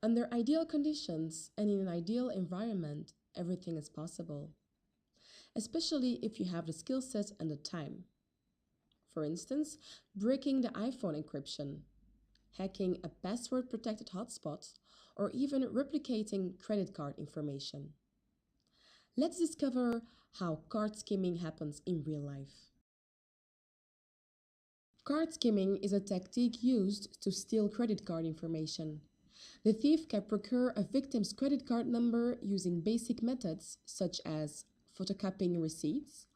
Under ideal conditions and in an ideal environment, everything is possible, especially if you have the skill set and the time. For instance, breaking the iPhone encryption, hacking a password protected hotspot, or even replicating credit card information. Let's discover how card skimming happens in real life. Card skimming is a tactic used to steal credit card information. The thief can procure a victim's credit card number using basic methods such as photocopying receipts,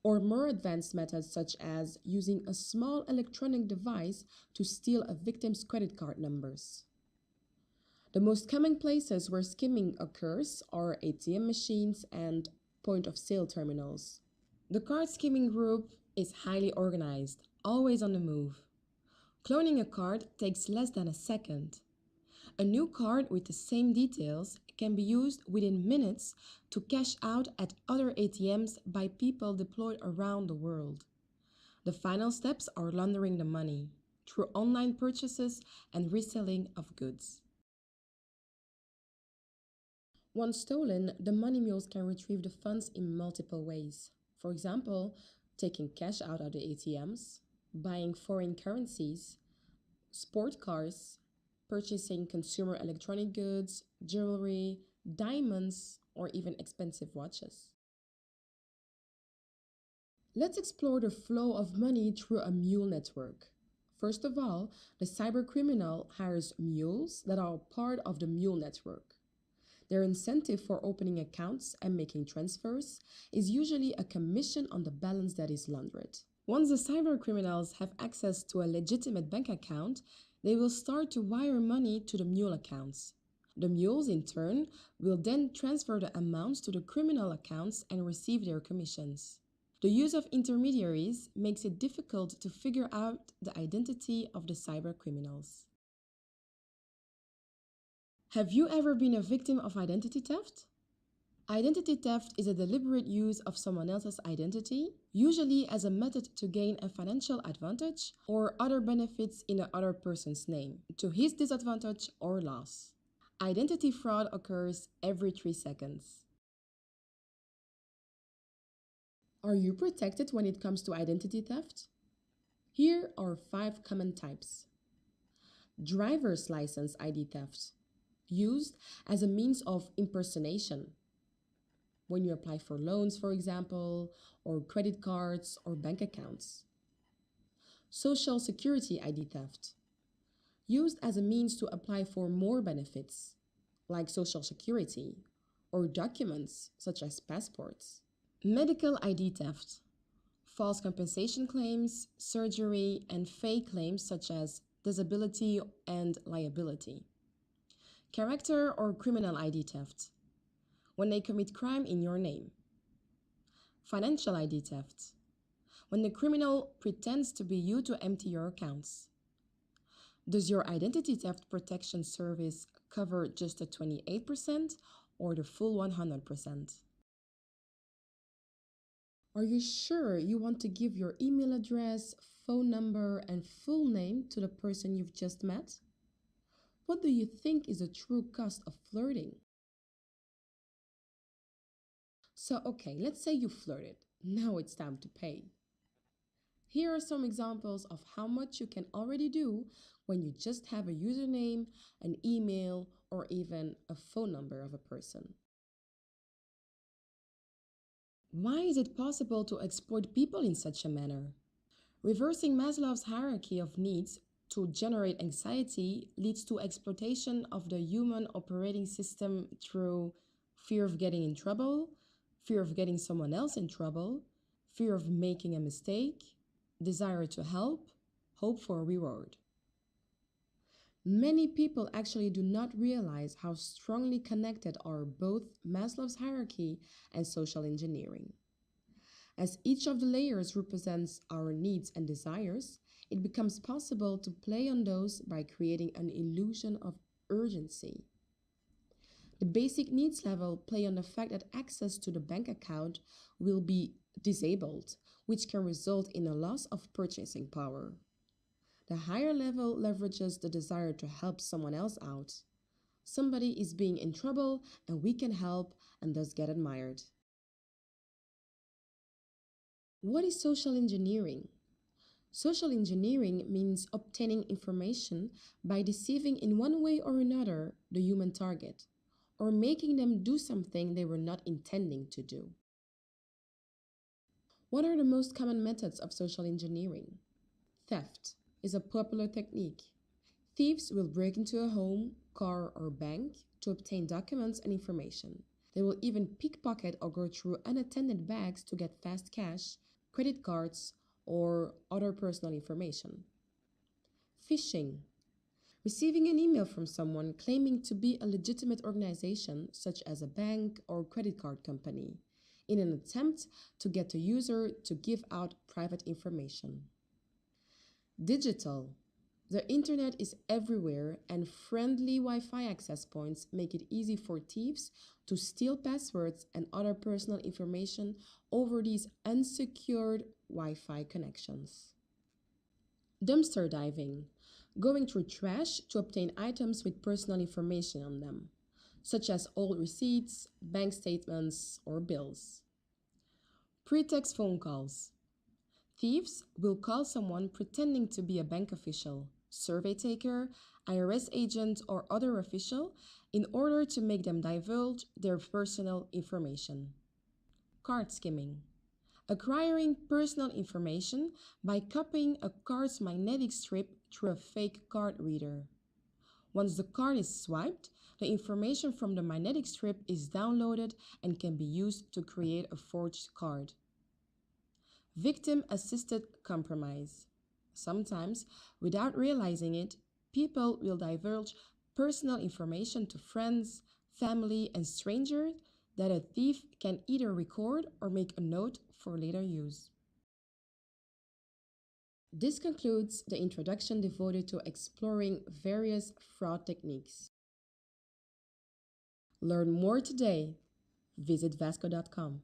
or more advanced methods such as using a small electronic device to steal a victim's credit card numbers. The most common places where skimming occurs are ATM machines and point of sale terminals. The card skimming group is highly organized, always on the move. Cloning a card takes less than a second. A new card with the same details can be used within minutes to cash out at other ATMs by people deployed around the world. The final steps are laundering the money through online purchases and reselling of goods. Once stolen, the money mules can retrieve the funds in multiple ways. For example, taking cash out of the ATMs, buying foreign currencies, sport cars, purchasing consumer electronic goods, jewelry, diamonds, or even expensive watches. Let's explore the flow of money through a mule network. First of all, the cybercriminal hires mules that are part of the mule network. Their incentive for opening accounts and making transfers is usually a commission on the balance that is laundered. Once the cybercriminals have access to a legitimate bank account, they will start to wire money to the mule accounts. The mules, in turn, will then transfer the amounts to the criminal accounts and receive their commissions. The use of intermediaries makes it difficult to figure out the identity of the cybercriminals. Have you ever been a victim of identity theft? Identity theft is a deliberate use of someone else's identity, usually as a method to gain a financial advantage or other benefits in the other person's name, to his disadvantage or loss. Identity fraud occurs every 3 seconds. Are you protected when it comes to identity theft? Here are 5 common types. Driver's license ID theft, used as a means of impersonation. When you apply for loans, for example, or credit cards or bank accounts. Social Security ID theft, used as a means to apply for more benefits, like Social Security, or documents such as passports. Medical ID theft, false compensation claims, surgery, and fake claims such as disability and liability. Character or criminal ID theft, when they commit crime in your name. Financial ID theft, when the criminal pretends to be you to empty your accounts. Does your identity theft protection service cover just the 28% or the full 100%? Are you sure you want to give your email address, phone number, and full name to the person you've just met? What do you think is the true cost of flirting? So, okay, let's say you flirted. Now it's time to pay. Here are some examples of how much you can already do when you just have a username, an email, or even a phone number of a person. Why is it possible to exploit people in such a manner? Reversing Maslow's hierarchy of needs to generate anxiety leads to exploitation of the human operating system through fear of getting in trouble, fear of getting someone else in trouble, fear of making a mistake, desire to help, hope for a reward. Many people actually do not realize how strongly connected are both Maslow's hierarchy and social engineering. As each of the layers represents our needs and desires, it becomes possible to play on those by creating an illusion of urgency. The basic needs level play on the fact that access to the bank account will be disabled, which can result in a loss of purchasing power. The higher level leverages the desire to help someone else out, Somebody is being in trouble and we can help and thus get admired. What is social engineering? Social engineering means obtaining information by deceiving in one way or another the human target, or making them do something they were not intending to do. What are the most common methods of social engineering? Theft is a popular technique. Thieves will break into a home, car, or bank to obtain documents and information. They will even pickpocket or go through unattended bags to get fast cash, credit cards, or other personal information. Phishing. Receiving an email from someone claiming to be a legitimate organization, such as a bank or credit card company, in an attempt to get the user to give out private information. Digital. The internet is everywhere, and friendly Wi Fi access points make it easy for thieves to steal passwords and other personal information over these unsecured Wi Fi connections. Dumpster diving, going through trash to obtain items with personal information on them, such as old receipts, bank statements, or bills. Pretext phone calls. Thieves will call someone pretending to be a bank official, survey taker, IRS agent, or other official in order to make them divulge their personal information. Card skimming. Acquiring personal information by copying a card's magnetic strip through a fake card reader. Once the card is swiped, the information from the magnetic strip is downloaded and can be used to create a forged card. Victim-assisted compromise. Sometimes, without realizing it, people will divulge personal information to friends, family, and strangers that a thief can either record or make a note for later use. This concludes the introduction devoted to exploring various fraud techniques. Learn more today. Visit VASCO.com.